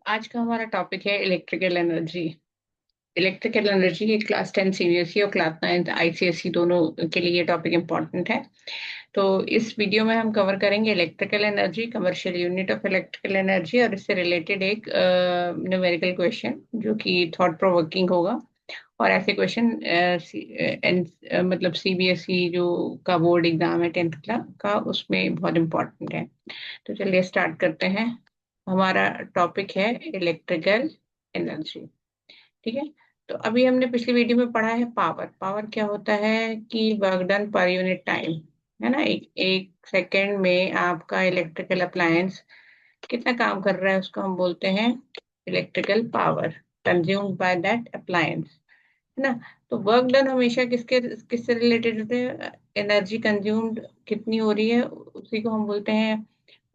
आज का हमारा टॉपिक है इलेक्ट्रिकल एनर्जी। इलेक्ट्रिकल एनर्जी ये क्लास 10 सीबीएसई और क्लास 9 आईसीएसई दोनों के लिए ये टॉपिक इम्पोर्टेंट है। तो इस वीडियो में हम कवर करेंगे electrical energy, commercial unit of electrical energy और इससे रिलेटेड एक न्यूमेरिकल क्वेश्चन जो कि थॉट प्रोवोकिंग होगा। और ऐसे क्वेश्चन मतलब सीबीएसई जो का बोर्ड एग्जाम है 10th का उसमें बहुत इम्पोर्टेंट है। तो चलिए स्टार्ट करते हैं। हमारा टॉपिक है इलेक्ट्रिकल एनर्जी। ठीक है। तो अभी हमने पिछली वीडियो में पढ़ा है पावर। पावर क्या होता है कि work done per unit time, है ना। एक एक सेकेंड में आपका इलेक्ट्रिकल अप्लायंस कितना काम कर रहा है उसको हम बोलते हैं electrical power consumed by that appliance, है ना। तो वर्क डन हमेशा किसके किससे रिलेटेड होते हैं? एनर्जी कंज्यूम्ड कितनी हो रही है उसी को हम बोलते हैं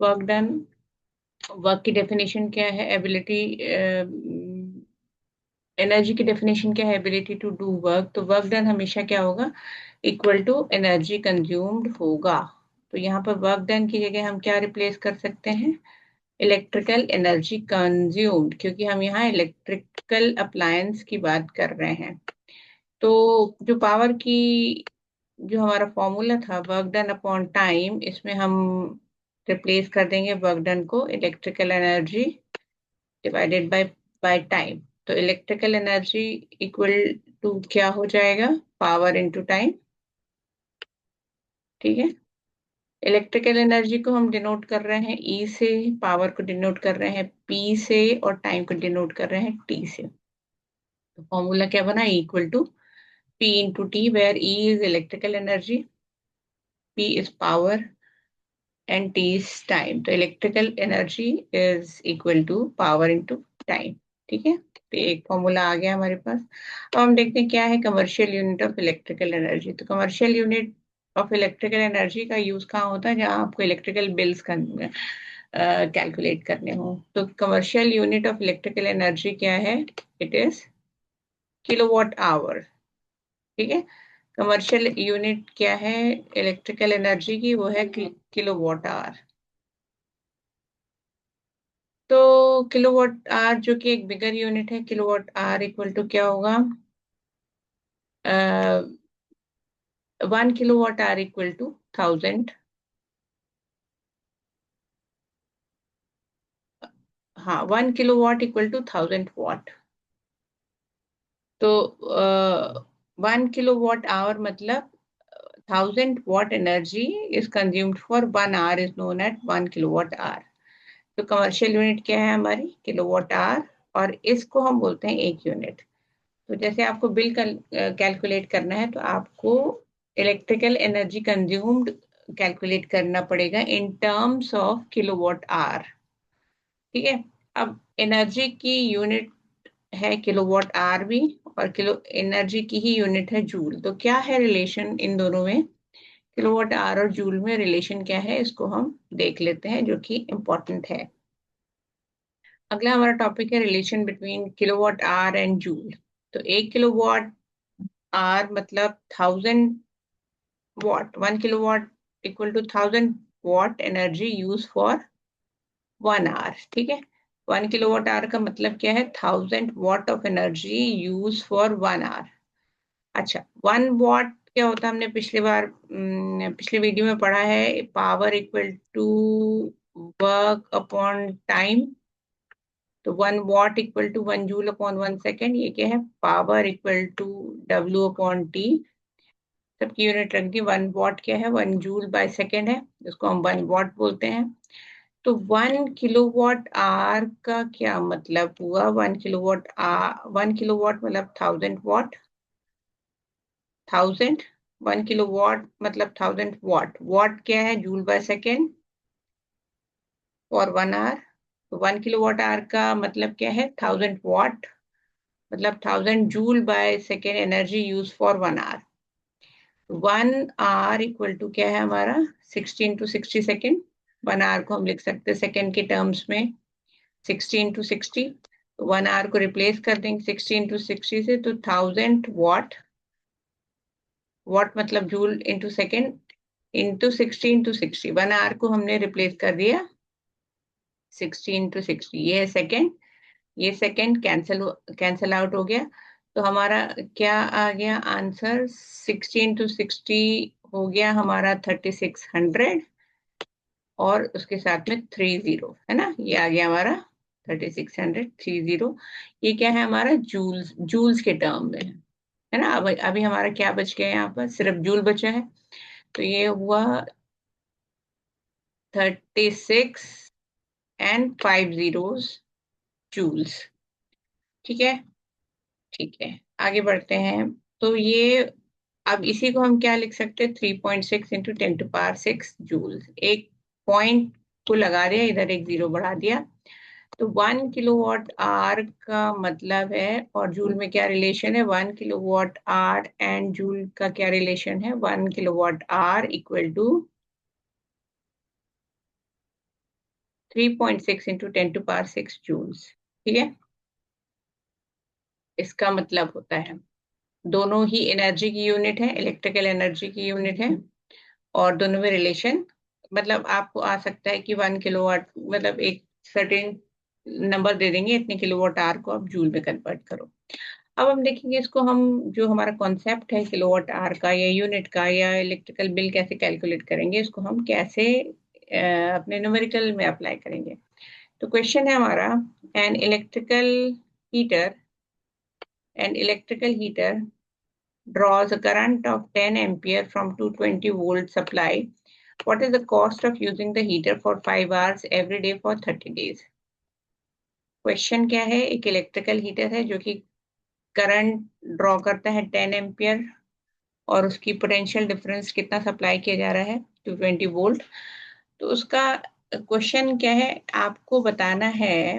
वर्क डन। वर्क की डेफिनेशन क्या है? एबिलिटी, एनर्जी की डेफिनेशन क्या है? Ability to do work. तो वर्क डन हमेशा क्या होगा? इक्वल टू एनर्जी कंज्यूम्ड होगा। तो यहाँ पर वर्क डन की जगह हम क्या रिप्लेस कर सकते हैं? इलेक्ट्रिकल एनर्जी कंज्यूम्ड, क्योंकि हम यहाँ इलेक्ट्रिकल अप्लायंस की बात कर रहे हैं। तो जो पावर की जो हमारा फॉर्मूला था वर्क डन अपॉन टाइम, इसमें हम रिप्लेस कर देंगे वर्क डन को electrical energy divided by time. तो इलेक्ट्रिकल एनर्जी इक्वल टू क्या हो जाएगा? Power into time. ठीक है। इलेक्ट्रिकल एनर्जी को हम डिनोट कर रहे हैं ई से, पावर को डिनोट कर रहे हैं पी से और टाइम को डिनोट कर रहे हैं टी से। तो फॉर्मूला क्या बना? Equal to P into T, where E is electrical energy, P is power and T is time. तो electrical energy is equal to power into time. ठीक है। तो एक फॉर्मूला आ गया हमारे पास। अब हम देखते हैं क्या है commercial unit of electrical energy. तो commercial unit of electrical energy का यूज कहाँ होता है? जहाँ आपको इलेक्ट्रिकल बिल्स कैलकुलेट करने हो। तो commercial unit of electrical energy क्या है? It is kilowatt hour. ठीक है। कमर्शियल यूनिट क्या है इलेक्ट्रिकल एनर्जी की? वो है किलोवाट आवर। तो किलोवाट आवर जो कि एक बिगर यूनिट है, किलोवाट आवर इक्वल टू क्या होगा? 1 किलोवाट आवर इक्वल टू 1000। हाँ, 1 किलोवाट इक्वल टू 1000 वाट। तो 1 किलोवाट आवर मतलब 1000 watt energy is consumed for 1 hour is known at 1 kilowatt hour. तो कमर्शियल यूनिट क्या है हमारी? Kilowatt hour. और इसको हम बोलते हैं एक यूनिट। तो जैसे आपको बिल कैलकुलेट करना है तो आपको इलेक्ट्रिकल एनर्जी कंज्यूम्ड कैलकुलेट करना पड़ेगा in terms of kilowatt hour. ठीक है। अब एनर्जी की यूनिट है किलोवाट आवर भी, और किलो एनर्जी की ही यूनिट है जूल। तो क्या है रिलेशन इन दोनों में? किलोवाट आवर और जूल में रिलेशन क्या है इसको हम देख लेते हैं, जो कि इम्पोर्टेंट है। अगला हमारा टॉपिक है relation between kilowatt hour and joule. तो 1 किलोवाट आवर मतलब 1000 watt. 1 kilowatt equal to 1000 watt energy use for 1 hour. ठीक है। 1 किलोवाट आवर का मतलब क्या है? 1000 watt of energy use for 1 hour. अच्छा, 1 वाट क्या होता है? हमने पिछली वीडियो में पढ़ा है power equal to work upon time. तो 1 watt equal to 1 joule upon 1 second. ये क्या है? Power equal to W upon T. सबकी यूनिट रख दी। 1 वाट क्या है? 1 जूल बाय सेकेंड है, जिसको हम 1 वाट बोलते हैं। तो 1 किलोवाट आवर का क्या मतलब हुआ? 1 किलोवाट मतलब 1000 वाट। 1000, 1 किलोवाट मतलब 1000 वाट। वाट क्या है? जूल बाय सेकेंड और 1 आवर। तो 1 किलोवाट आवर का मतलब क्या है? 1000 वाट मतलब 1000 joule by second energy use for 1 hour. 1 hour equal to क्या है हमारा? 60 into 60 सेकेंड। 1 आवर को हम लिख सकते हैं सेकेंड के टर्म्स में 60 into 60। 1 आवर को रिप्लेस कर देंगे 60 into 60 से, तो 1000 वाट। वाट मतलब joule into second into 60 into 60। 1 hour को हमने रिप्लेस कर दिया 60 into 60, ये है सेकेंड। ये सेकेंड कैंसल आउट हो गया। तो हमारा क्या आ गया आंसर? 60 into 60 हो गया हमारा 3600, और उसके साथ में 30 है ना, ये आ गया हमारा 3600 30। ये क्या है हमारा? जूल्स, जूल्स के टर्म में है ना। अब अभी हमारा क्या बच गया यहाँ पर? सिर्फ जूल बचा है। तो ये हुआ 36 and 5 zeros जूल्स। ठीक है, ठीक है, आगे बढ़ते हैं। तो ये, अब इसी को हम क्या लिख सकते हैं? 3.6 into 10⁶ जूल्स। एक पॉइंट को लगा दिया, इधर एक जीरो बढ़ा दिया। तो 1 kWh का मतलब है, और जूल में क्या रिलेशन है? 1 kWh एंड जूल का क्या रिलेशन है? 1 kWh equal to 3.6 into 10⁶ joules. ठीक है, इसका मतलब होता है दोनों ही एनर्जी की यूनिट है, इलेक्ट्रिकल एनर्जी की यूनिट है, और दोनों में रिलेशन, मतलब आपको आ सकता है कि 1 kWh, मतलब एक सर्टेन नंबर दे देंगे, इतने kWh को आप जूल में कन्वर्ट करो। अब हम देखेंगे इसको, हम जो हमारा कॉन्सेप्ट है kWh का या यूनिट का या इलेक्ट्रिकल बिल कैसे कैलकुलेट करेंगे, इसको हम कैसे अपने न्यूमेरिकल में अप्लाई करेंगे। तो क्वेश्चन है हमारा, an electrical heater an electrical heater draws a current of 10 ampere from 220 volt supply. What is the cost of using the heater for 5 hours every day for 30 days? Question क्या है? एक electrical heater है जो कि current draw करता है 10 ampere, और उसकी पोटेंशियल डिफरेंस कितना सप्लाई किया जा रहा है? 220 वोल्ट। तो उसका क्वेश्चन क्या है? आपको बताना है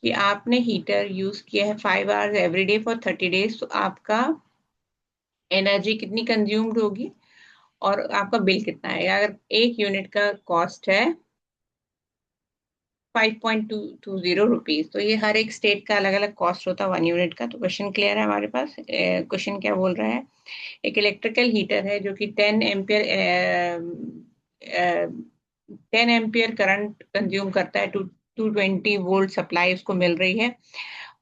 कि आपने हीटर यूज किया है 5 hours every day for 30 days, तो आपका एनर्जी कितनी कंज्यूम्ड होगी और आपका बिल कितना है। अगर एक यूनिट का कॉस्ट है 5.220 रुपीज, तो ये हर एक स्टेट का अलग अलग कॉस्ट होता है 1 यूनिट का। तो क्वेश्चन क्लियर है हमारे पास? क्वेश्चन क्या बोल रहा है? एक इलेक्ट्रिकल हीटर है जो कि 10 एम्पियर करंट कंज्यूम करता है, 220 वोल्ट सप्लाई उसको मिल रही है।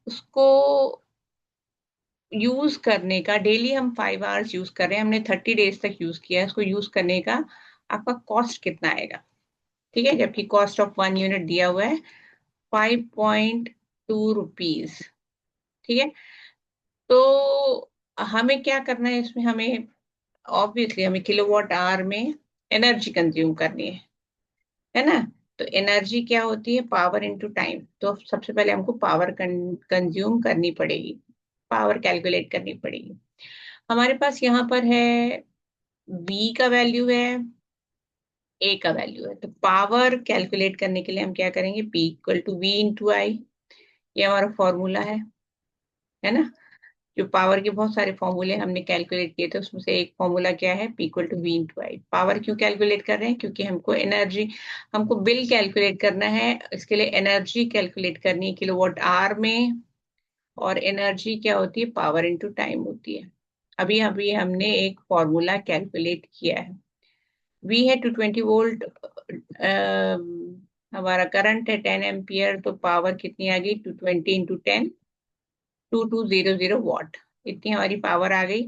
उसको यूज करने का, डेली हम 5 आवर्स यूज कर रहे हैं, हमने 30 डेज तक यूज किया है, उसको यूज करने का आपका कॉस्ट कितना आएगा? ठीक है, जबकि कॉस्ट ऑफ 1 यूनिट दिया हुआ है 5.2 रुपीज। ठीक है, तो हमें क्या करना है इसमें? हमें ऑब्वियसली हमें किलोवाट आवर में एनर्जी कंज्यूम करनी है ना। तो एनर्जी क्या होती है? Power into time. तो सबसे पहले हमको पावर कंज्यूम करनी पड़ेगी, पावर कैलकुलेट करनी पड़ेगी। हमारे पास यहाँ पर है V का वैल्यू है, A का वैल्यू है। तो पावर कैलकुलेट करने के लिए हम क्या करेंगे? P equal to V into I, ये हमारा फॉर्मूला है ना। जो पावर के बहुत सारे फॉर्मूले हमने कैलकुलेट किए थे, उसमें से एक फॉर्मूला क्या है? P equal to V into I. Power क्यों कैलकुलेट कर रहे हैं? क्योंकि हमको एनर्जी, हमको बिल कैलकुलेट करना है, इसके लिए एनर्जी कैलकुलेट करनी है किलोवाट आवर में। और एनर्जी क्या होती है? पावर इंटू टाइम होती है। अभी अभी हमने एक फॉर्मूला कैलकुलेट किया है। V है 220 वोल्ट, हमारा करंट है 10 एम्पियर, तो पावर कितनी आ गई? 220 into 10, 2200 वॉट, इतनी हमारी पावर आ गई।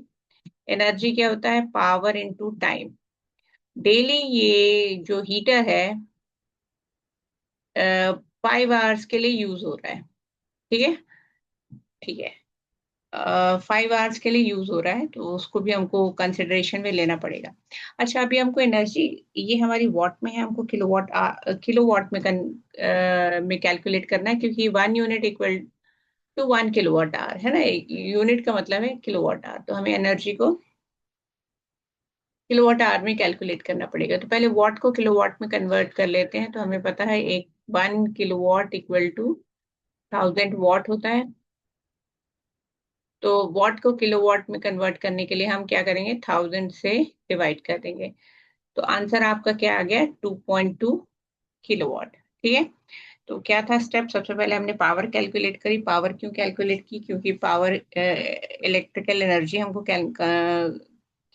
एनर्जी क्या होता है? Power into time. डेली ये जो हीटर है 5 आवर्स के लिए यूज हो रहा है। ठीक है, ठीक है, 5 आवर्स के लिए यूज हो रहा है, तो उसको भी हमको कंसिडरेशन में लेना पड़ेगा। अच्छा, अभी हमको एनर्जी, ये हमारी वॉट में है, हमको किलोवाट में कैलकुलेट करना है, क्योंकि 1 यूनिट इक्वल टू 1 kWh है ना। एक यूनिट का मतलब है किलोवाट आवर, तो हमें एनर्जी को किलोवाट आवर में कैलकुलेट करना पड़ेगा। तो पहले वॉट को किलोवाट में कन्वर्ट कर लेते हैं। तो हमें पता है एक 1 किलोवाट इक्वल टू 1000 वॉट होता है। तो वॉट को किलोवाट में कन्वर्ट करने के लिए हम क्या करेंगे? 1000 से डिवाइड कर देंगे। तो आंसर आपका क्या आ गया? 2.2 किलोवाट। ठीक है, तो क्या था स्टेप? सबसे पहले हमने पावर कैलकुलेट करी। पावर क्यों कैलकुलेट की? क्योंकि पावर, इलेक्ट्रिकल एनर्जी हमको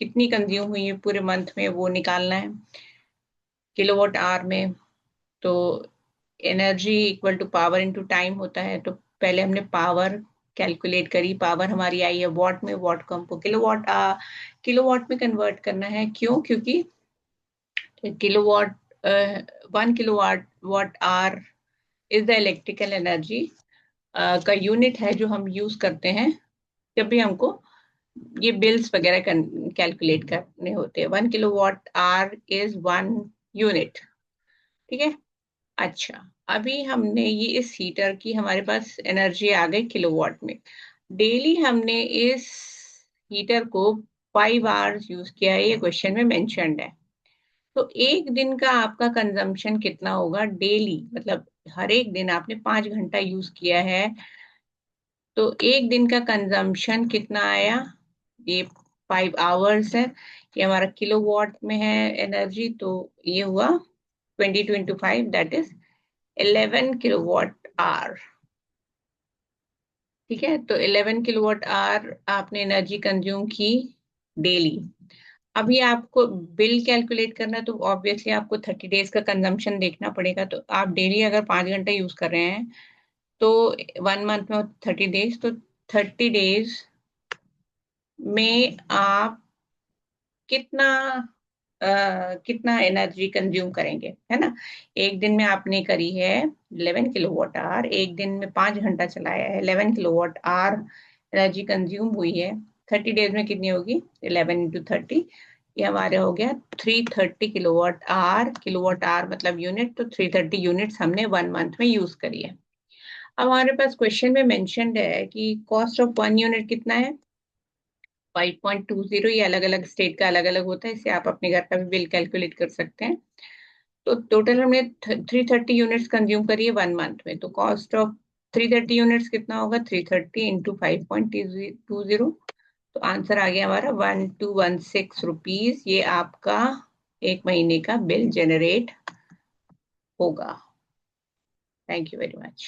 कितनी कंज्यूम हुई है पूरे मंथ में, वो निकालना है किलोवाट आवर में। तो energy equal to power into time होता है। तो पहले हमने पावर कैलकुलेट करी, पावर हमारी आई है वॉट में, वॉट को हमको किलोवाट में कन्वर्ट करना है। क्यों? क्योंकि kilowatt 1 kilowatt watt are is the electrical energy का यूनिट है जो हम यूज करते हैं जब भी हमको ये बिल्स वगैरह कैलकुलेट करने होते हैं। 1 किलोवाट आर इज 1 यूनिट। ठीक है। अच्छा, अभी हमने ये इस हीटर की हमारे पास एनर्जी आ गई किलोवाट में। डेली हमने इस हीटर को 5 आवर्स यूज किया है, ये क्वेश्चन में मेंशन्ड है। तो एक दिन का आपका कंजम्पशन कितना होगा डेली, मतलब हर एक दिन आपने 5 घंटा यूज किया है, तो एक दिन का कंजम्पशन कितना आया? ये 5 आवर्स है, ये हमारा किलोवाट में है एनर्जी, तो ये हुआ 20 × 5, दैट इज 11 किलोवाट आवर। ठीक है, तो 11 किलोवाट आवर आपने एनर्जी कंज्यूम की डेली। अभी आपको बिल कैलकुलेट करना है, तो ऑब्वियसली आपको 30 डेज का कंजम्पशन देखना पड़ेगा। तो आप डेली अगर 5 घंटा यूज कर रहे हैं तो 1 मंथ में 30 डेज, तो 30 डेज में आप कितना कितना एनर्जी कंज्यूम करेंगे, है ना? एक दिन में आपने करी है 11 किलोवाट आवर, एक दिन में 5 घंटा चलाया है, 11 किलोवाट आवर एनर्जी कंज्यूम हुई है। 30 डेज में कितनी होगी? 11 × 30, ये हमारे हो गया 330 किलोवाट आवर। किलोवाट आवर मतलब यूनिट, तो 330 यूनिट्स हमने 1 मंथ में यूज करी है। अब हमारे पास क्वेश्चन में मेंशन्ड है कि कॉस्ट ऑफ 1 यूनिट कितना है? 5.20। ये अलग अलग स्टेट का अलग अलग होता है, इससे आप अपने घर का भी बिल कैलकुलेट कर सकते हैं। तो टोटल हमने 330 यूनिट्स कंज्यूम करी है 1 मंथ में, तो कॉस्ट ऑफ 330 यूनिट्स कितना होगा? 330 × 5.20। तो आंसर आ गया हमारा 1216 रुपीज। ये आपका एक महीने का बिल जनरेट होगा। Thank you very much.